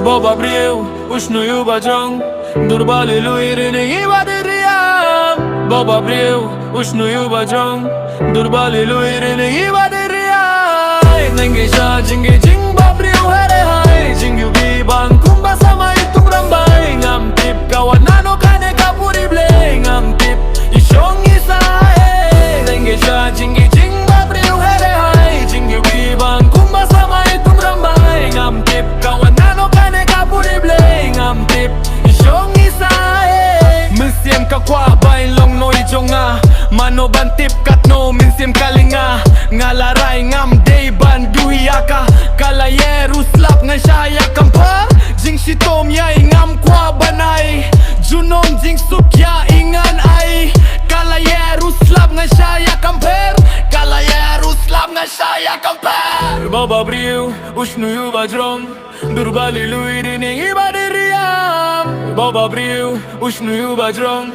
Baba abriu, ushnuju bajong Durbali luirini ibadiriam Baba abriu, ushnuju bajong Durbali luirini ibadiriam Nengesha jingi jing babriu here hai Jingyu bibang kumba sama itung rambay Ngam tip kawan nano kane puri blei Ngam tip isyong isa Nengesha jingi jing babriu here hai Jingyu bibang kumba sama itung rambay Ngam tip kawan nano kane puri blei Ngam tip isyong isa Minsiem ka kwa bain long no ijonga Mano ban tip kat no minsiem kalinga Ngalaray ngam day ban duhiyaka Kalayeru slap nga shaya kampa Jing shitom yay ngam kwa banay Junom jing sukya ingan ay Kalayeru slap nga shaya kamper Kalayeru slap nga shaya kamper Baba abriu, ushnuju bajrong Durbali luirini ibadiriam Baba abriu, ushnuju bajrong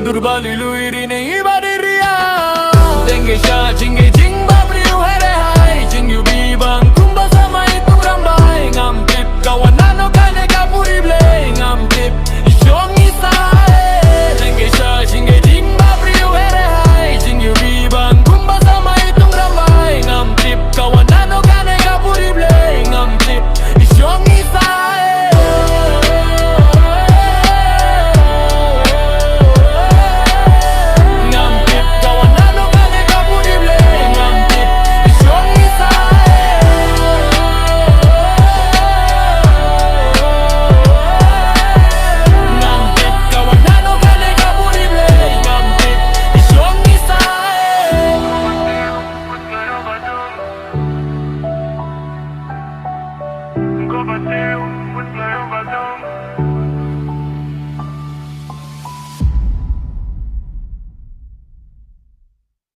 Durbali luirini ibadiriam Dengesha jingi jing babriu here hai Jingyu bibang kumba sama itung rambay Ngam tip kawan nano kane puri blei Ngam tip isyong isa Dengesha jingi jing babriu here hai Jingyu bibang kumba sama itung rambay Ngam tip kawan nano kane puri blei Ngam tip isyong isa Go bateu, with my overdose.